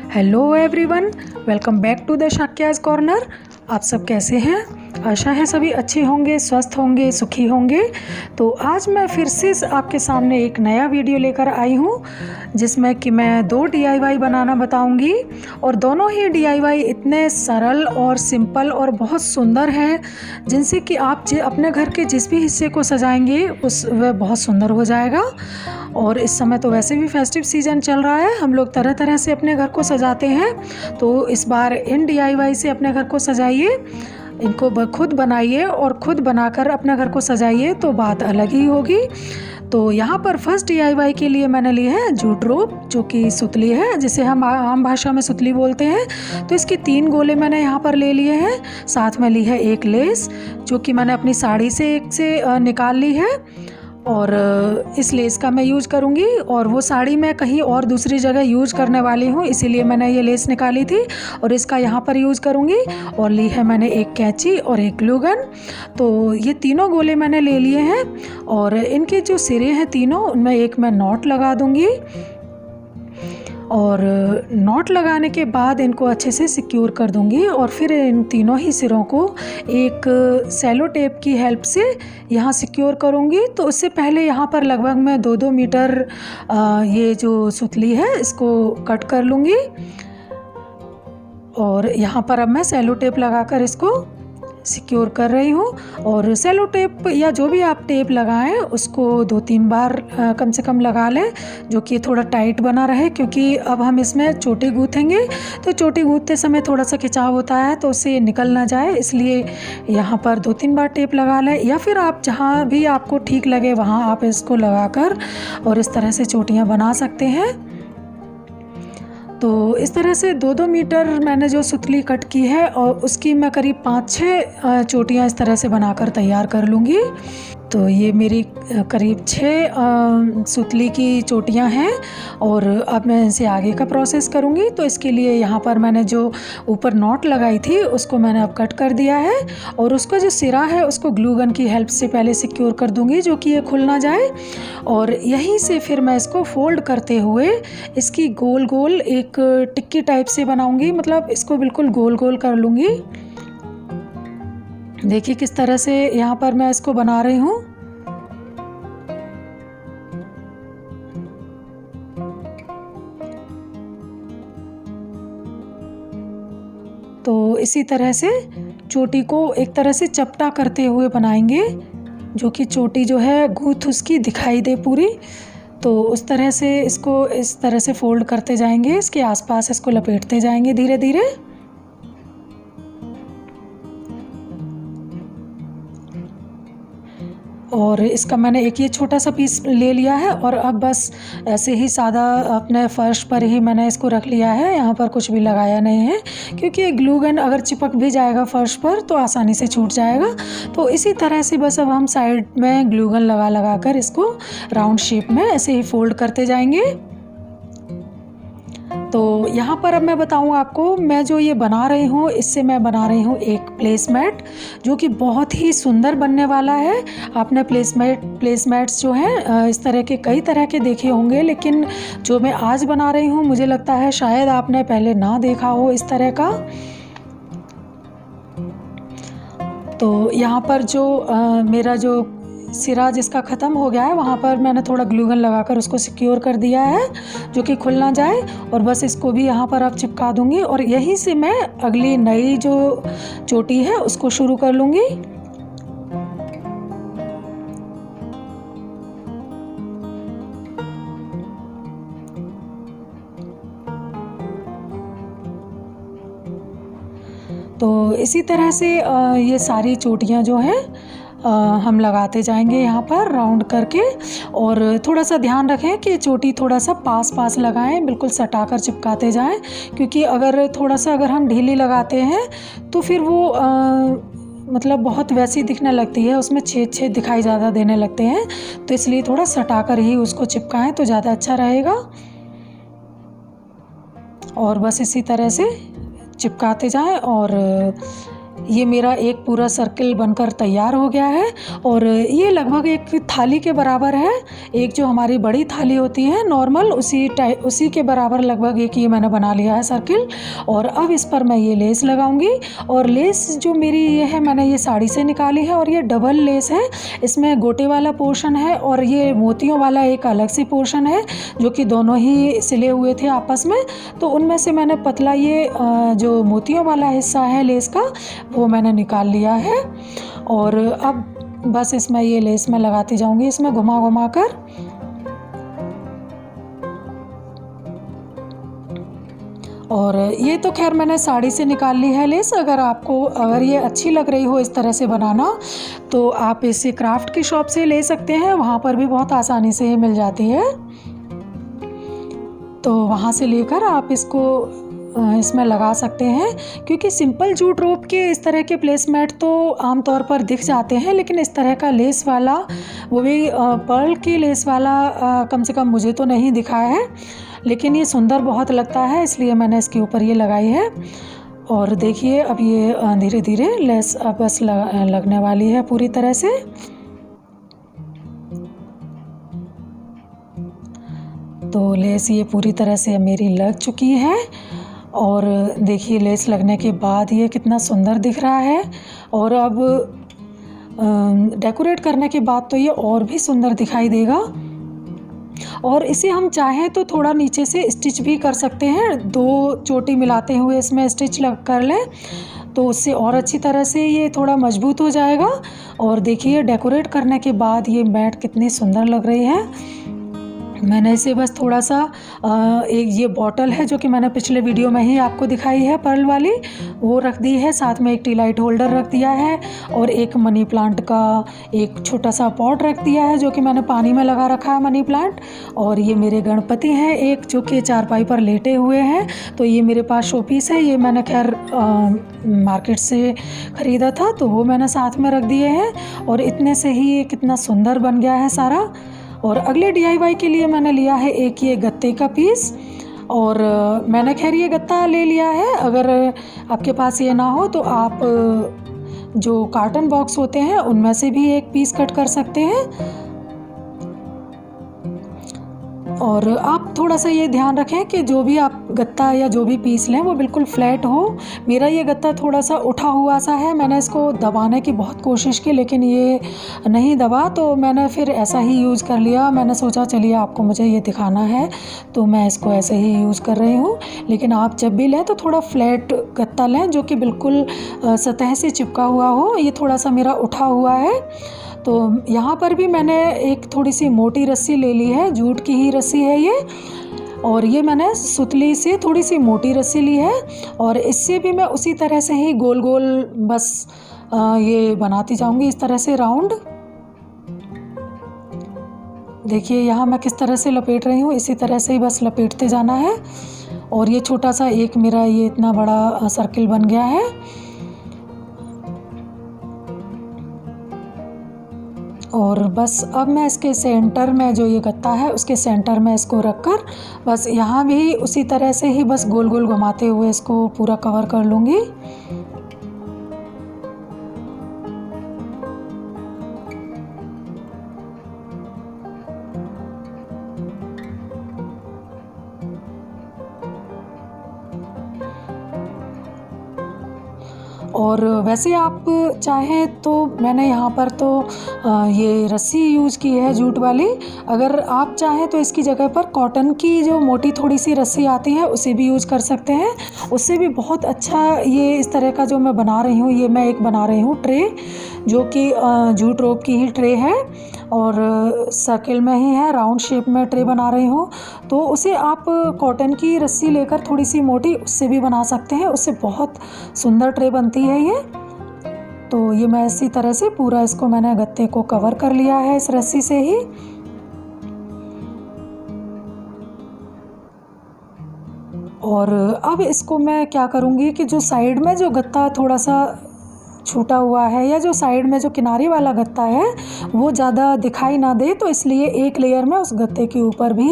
Hello everyone, welcome back to the Shakya's corner. आप सब कैसे हैं? आशा है सभी अच्छे होंगे, स्वस्थ होंगे, सुखी होंगे। तो आज मैं फिर से आपके सामने एक नया वीडियो लेकर आई हूँ जिसमें कि मैं 2 DIY बनाना बताऊँगी। और दोनों ही DIY इतने सरल और सिंपल और बहुत सुंदर हैं जिनसे कि आप अपने घर के जिस भी हिस्से को सजाएंगे वह बहुत सुंदर हो जाएगा। और इस समय तो वैसे भी फेस्टिव सीज़न चल रहा है, हम लोग तरह तरह से अपने घर को सजाते हैं। तो इस बार इन DIY से अपने घर को सजाइए, इनको खुद बनाइए और खुद बनाकर अपने घर को सजाइए तो बात अलग ही होगी। तो यहाँ पर फर्स्ट DIY के लिए मैंने ली है जूट रोप, जो कि सुतली है, जिसे हम आम भाषा में सुतली बोलते हैं। तो इसके 3 गोले मैंने यहाँ पर ले लिए हैं। साथ में ली है एक लेस, जो कि मैंने अपनी साड़ी से एक से निकाल ली है और इस लेस का मैं यूज़ करूँगी। और वो साड़ी मैं कहीं और दूसरी जगह यूज़ करने वाली हूँ, इसीलिए मैंने ये लेस निकाली थी और इसका यहाँ पर यूज़ करूँगी। और ली है मैंने एक कैंची और एक ग्लू गन। तो ये तीनों गोले मैंने ले लिए हैं और इनके जो सिरे हैं तीनों, उनमें एक मैं नॉट लगा दूँगी। और नॉट लगाने के बाद इनको अच्छे से सिक्योर कर दूंगी और फिर इन तीनों ही सिरों को एक सेलो टेप की हेल्प से यहाँ सिक्योर करूंगी। तो उससे पहले यहाँ पर लगभग मैं 2-2 मीटर ये जो सुतली है इसको कट कर लूँगी। और यहाँ पर अब मैं सेलो टेप लगाकर इसको सिक्योर कर रही हूँ। और सेलो टेप या जो भी आप टेप लगाएं उसको 2-3 बार कम से कम लगा लें, जो कि थोड़ा टाइट बना रहे, क्योंकि अब हम इसमें चोटी गूँथेंगे। तो चोटी गूँथते समय थोड़ा सा खिंचाव होता है तो उससे निकल ना जाए, इसलिए यहाँ पर 2-3 बार टेप लगा लें। या फिर आप जहाँ भी आपको ठीक लगे वहाँ आप इसको लगाकर और इस तरह से चोटियाँ बना सकते हैं। तो इस तरह से 2-2 मीटर मैंने जो सुतली कट की है और उसकी मैं करीब 5-6 चोटियाँ इस तरह से बनाकर तैयार कर लूँगी। तो ये मेरी करीब 6 सुतली की चोटियाँ हैं और अब मैं इनसे आगे का प्रोसेस करूँगी। तो इसके लिए यहाँ पर मैंने जो ऊपर नॉट लगाई थी उसको मैंने अब कट कर दिया है और उसका जो सिरा है उसको ग्लू गन की हेल्प से पहले सिक्योर कर दूँगी, जो कि ये खुल ना जाए। और यहीं से फिर मैं इसको फोल्ड करते हुए इसकी गोल गोल एक टिक्की टाइप से बनाऊँगी, मतलब इसको बिल्कुल गोल गोल कर लूँगी। देखिए किस तरह से यहाँ पर मैं इसको बना रही हूँ। तो इसी तरह से चोटी को एक तरह से चपटा करते हुए बनाएंगे, जो कि चोटी जो है गूंथ उसकी दिखाई दे पूरी। तो उस तरह से इसको इस तरह से फोल्ड करते जाएंगे, इसके आसपास इसको लपेटते जाएंगे धीरे धीरे। और इसका मैंने एक ये छोटा सा पीस ले लिया है और अब बस ऐसे ही सादा अपने फर्श पर ही मैंने इसको रख लिया है। यहाँ पर कुछ भी लगाया नहीं है, क्योंकि ये ग्लू गन अगर चिपक भी जाएगा फर्श पर तो आसानी से छूट जाएगा। तो इसी तरह से बस अब हम साइड में ग्लू गन लगा लगा कर इसको राउंड शेप में ऐसे ही फोल्ड करते जाएंगे। तो यहाँ पर अब मैं बताऊँ आपको, मैं जो ये बना रही हूँ इससे मैं बना रही हूँ एक प्लेसमैट, जो कि बहुत ही सुंदर बनने वाला है। आपने प्लेसमैट्स जो हैं इस तरह के कई तरह के देखे होंगे, लेकिन जो मैं आज बना रही हूँ मुझे लगता है शायद आपने पहले ना देखा हो इस तरह का। तो यहाँ पर जो मेरा जो सिरा जिसका ख़त्म हो गया है वहाँ पर मैंने थोड़ा ग्लू गन लगाकर उसको सिक्योर कर दिया है, जो कि खुल ना जाए। और बस इसको भी यहाँ पर अब चिपका दूँगी और यहीं से मैं अगली नई जो चोटी है उसको शुरू कर लूँगी। तो इसी तरह से ये सारी चोटियाँ जो हैं हम लगाते जाएंगे यहाँ पर राउंड करके। और थोड़ा सा ध्यान रखें कि चोटी थोड़ा सा पास पास लगाएं, बिल्कुल सटाकर चिपकाते जाएं, क्योंकि अगर हम ढीली लगाते हैं तो फिर वो मतलब बहुत वैसी दिखने लगती है, उसमें छेद छेद दिखाई ज़्यादा देने लगते हैं। तो इसलिए थोड़ा सटाकर ही उसको चिपकाएं तो ज़्यादा अच्छा रहेगा। और बस इसी तरह से चिपकाते जाएं और ये मेरा एक पूरा सर्किल बनकर तैयार हो गया है और ये लगभग एक थाली के बराबर है। एक जो हमारी बड़ी थाली होती है नॉर्मल, उसी के बराबर लगभग एक ये मैंने बना लिया है सर्किल। और अब इस पर मैं ये लेस लगाऊंगी। और लेस जो मेरी ये है मैंने ये साड़ी से निकाली है और ये डबल लेस है। इसमें गोटे वाला पोर्शन है और ये मोतियों वाला एक अलग से पोर्शन है जो कि दोनों ही सिले हुए थे आपस में। तो उनमें से मैंने पतला ये जो मोतियों वाला हिस्सा है लेस का वो मैंने निकाल लिया है। और अब बस इसमें ये लेस में लगाती जाऊंगी, इसमें घुमा घुमा कर। और ये तो खैर मैंने साड़ी से निकाल ली है लेस। अगर ये अच्छी लग रही हो इस तरह से बनाना तो आप इसे क्राफ्ट की शॉप से ले सकते हैं, वहाँ पर भी बहुत आसानी से मिल जाती है। तो वहाँ से लेकर आप इसको इसमें लगा सकते हैं, क्योंकि सिंपल जूट रोप के इस तरह के प्लेसमेट तो आमतौर पर दिख जाते हैं, लेकिन इस तरह का लेस वाला, वो भी पर्ल की लेस वाला कम से कम मुझे तो नहीं दिखा है। लेकिन ये सुंदर बहुत लगता है, इसलिए मैंने इसके ऊपर ये लगाई है। और देखिए अब ये धीरे धीरे लेस अब बस लगने वाली है पूरी तरह से। तो लेस ये पूरी तरह से मेरी लग चुकी है। और देखिए लेस लगने के बाद ये कितना सुंदर दिख रहा है। और अब डेकोरेट करने के बाद तो ये और भी सुंदर दिखाई देगा। और इसे हम चाहें तो थोड़ा नीचे से स्टिच भी कर सकते हैं, 2 चोटी मिलाते हुए इसमें स्टिच कर लें तो उससे और अच्छी तरह से ये थोड़ा मजबूत हो जाएगा। और देखिए डेकोरेट करने के बाद ये मैट कितनी सुंदर लग रही है। मैंने इसे बस थोड़ा सा एक ये बॉटल है जो कि मैंने पिछले वीडियो में ही आपको दिखाई है पर्ल वाली, वो रख दी है। साथ में एक टी लाइट होल्डर रख दिया है और एक मनी प्लांट का एक छोटा सा पॉट रख दिया है जो कि मैंने पानी में लगा रखा है मनी प्लांट। और ये मेरे गणपति हैं एक जो कि चारपाई पर लेटे हुए हैं। तो ये मेरे पास शो पीस है, ये मैंने खैर मार्केट से ख़रीदा था तो वो मैंने साथ में रख दिए हैं। और इतने से ही ये कितना सुंदर बन गया है सारा। और अगले DIY के लिए मैंने लिया है एक ये गत्ते का पीस। और मैंने खैर ये गत्ता ले लिया है। अगर आपके पास ये ना हो तो आप जो कार्टन बॉक्स होते हैं उनमें से भी एक पीस कट कर सकते हैं। और आप थोड़ा सा ये ध्यान रखें कि जो भी आप गत्ता या जो भी पीस लें वो बिल्कुल फ्लैट हो। मेरा ये गत्ता थोड़ा सा उठा हुआ सा है, मैंने इसको दबाने की बहुत कोशिश की लेकिन ये नहीं दबा, तो मैंने फिर ऐसा ही यूज़ कर लिया। मैंने सोचा चलिए आपको मुझे ये दिखाना है तो मैं इसको ऐसे ही यूज़ कर रही हूँ। लेकिन आप जब भी लें तो थोड़ा फ्लैट गत्ता लें जो कि बिल्कुल सतह से चिपका हुआ हो। ये थोड़ा सा मेरा उठा हुआ है। तो यहाँ पर भी मैंने एक थोड़ी सी मोटी रस्सी ले ली है, जूट की ही रस्सी है ये। और ये मैंने सुतली से थोड़ी सी मोटी रस्सी ली है और इससे भी मैं उसी तरह से ही गोल गोल बस ये बनाती जाऊंगी इस तरह से राउंड। देखिए यहाँ मैं किस तरह से लपेट रही हूँ, इसी तरह से ही बस लपेटते जाना है। और ये छोटा सा एक मेरा ये इतना बड़ा सर्किल बन गया है। और बस अब मैं इसके सेंटर में जो ये गत्ता है उसके सेंटर में इसको रखकर बस यहाँ भी उसी तरह से ही बस गोल गोल घुमाते हुए इसको पूरा कवर कर लूँगी। और वैसे आप चाहें तो मैंने यहाँ पर तो ये रस्सी यूज़ की है जूट वाली। अगर आप चाहें तो इसकी जगह पर कॉटन की जो मोटी थोड़ी सी रस्सी आती है उसे भी यूज़ कर सकते हैं, उससे भी बहुत अच्छा ये इस तरह का जो मैं बना रही हूँ, ये मैं एक बना रही हूँ ट्रे जो कि जूट रोप की ही ट्रे है और सर्किल में ही है, राउंड शेप में ट्रे बना रही हूँ। तो उसे आप कॉटन की रस्सी लेकर थोड़ी सी मोटी उससे भी बना सकते हैं, उससे बहुत सुंदर ट्रे बनती है ये। तो ये मैं इसी तरह से पूरा इसको मैंने गत्ते को कवर कर लिया है इस रस्सी से ही। और अब इसको मैं क्या करूँगी कि जो साइड में जो गत्ता थोड़ा सा छूटा हुआ है या जो साइड में जो किनारे वाला गत्ता है वो ज़्यादा दिखाई ना दे, तो इसलिए एक लेयर में उस गत्ते के ऊपर भी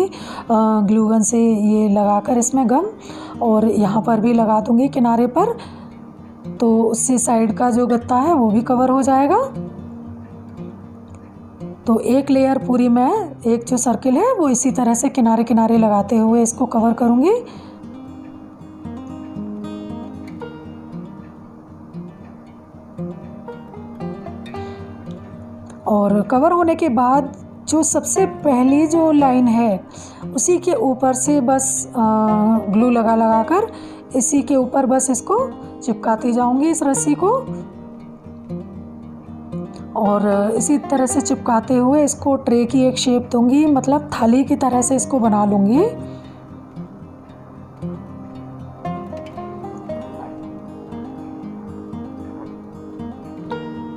ग्लू गन से ये लगाकर इसमें गम और यहाँ पर भी लगा दूँगी किनारे पर। तो उससे साइड का जो गत्ता है वो भी कवर हो जाएगा। तो एक लेयर पूरी मैं, एक जो सर्किल है वो इसी तरह से किनारे किनारे लगाते हुए इसको कवर करूँगी। और कवर होने के बाद जो सबसे पहली जो लाइन है उसी के ऊपर से बस ग्लू लगा कर इसी के ऊपर बस इसको चिपकाती जाऊंगी इस रस्सी को। और इसी तरह से चिपकाते हुए इसको ट्रे की एक शेप दूंगी, मतलब थाली की तरह से इसको बना लूँगी।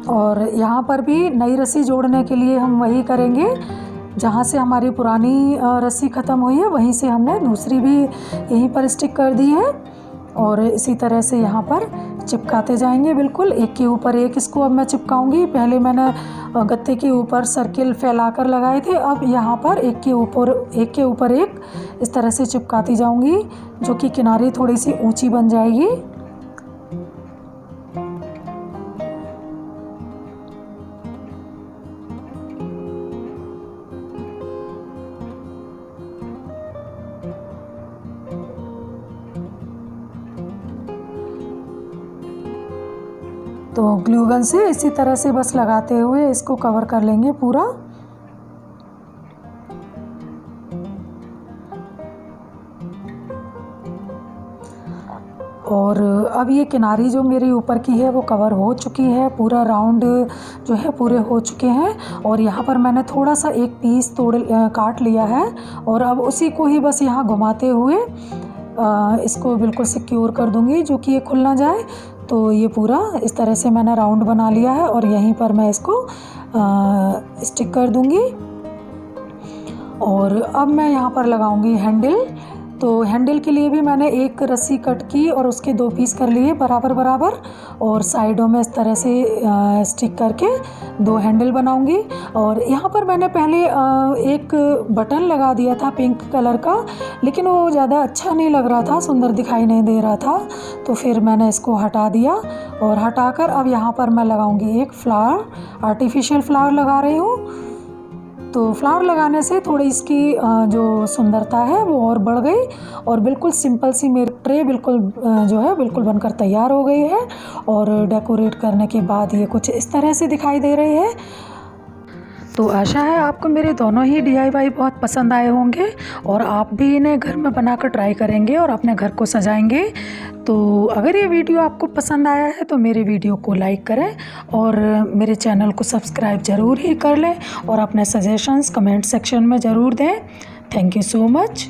और यहाँ पर भी नई रस्सी जोड़ने के लिए हम वही करेंगे, जहाँ से हमारी पुरानी रस्सी ख़त्म हुई है वहीं से हमने दूसरी भी यहीं पर स्टिक कर दी है। और इसी तरह से यहाँ पर चिपकाते जाएंगे, बिल्कुल एक के ऊपर एक इसको अब मैं चिपकाऊंगी। पहले मैंने गत्ते के ऊपर सर्किल फैलाकर लगाए थे, अब यहाँ पर एक के ऊपर एक इस तरह से चिपकाती जाऊंगी, जो कि किनारे थोड़ी सी ऊंची बन जाएगी। तो ग्लू गन से इसी तरह से बस लगाते हुए इसको कवर कर लेंगे पूरा। और अब ये किनारी जो मेरी ऊपर की है वो कवर हो चुकी है, पूरा राउंड जो है पूरे हो चुके हैं। और यहाँ पर मैंने थोड़ा सा एक पीस काट लिया है और अब उसी को ही बस यहाँ घुमाते हुए इसको बिल्कुल सिक्योर कर दूँगी, जो कि ये खुल ना जाए। तो ये पूरा इस तरह से मैंने राउंड बना लिया है और यहीं पर मैं इसको स्टिक कर दूँगी। और अब मैं यहाँ पर लगाऊँगी हैंडल। तो हैंडल के लिए भी मैंने एक रस्सी कट की और उसके 2 पीस कर लिए बराबर बराबर, और साइडों में इस तरह से स्टिक करके 2 हैंडल बनाऊंगी। और यहाँ पर मैंने पहले एक बटन लगा दिया था पिंक कलर का, लेकिन वो ज़्यादा अच्छा नहीं लग रहा था, सुंदर दिखाई नहीं दे रहा था, तो फिर मैंने इसको हटा दिया। और हटाकर अब यहाँ पर मैं लगाऊंगी एक फ्लावर, आर्टिफिशियल फ्लावर लगा रही हूँ। तो फ्लावर लगाने से थोड़ी इसकी जो सुंदरता है वो और बढ़ गई और बिल्कुल सिंपल सी मेरी ट्रे बिल्कुल जो है बिल्कुल बनकर तैयार हो गई है। और डेकोरेट करने के बाद ये कुछ इस तरह से दिखाई दे रही है। तो आशा है आपको मेरे दोनों ही DIY बहुत पसंद आए होंगे और आप भी इन्हें घर में बनाकर ट्राई करेंगे और अपने घर को सजाएंगे। तो अगर ये वीडियो आपको पसंद आया है तो मेरे वीडियो को लाइक करें और मेरे चैनल को सब्सक्राइब ज़रूर ही कर लें और अपने सजेशंस कमेंट सेक्शन में ज़रूर दें। Thank you so much.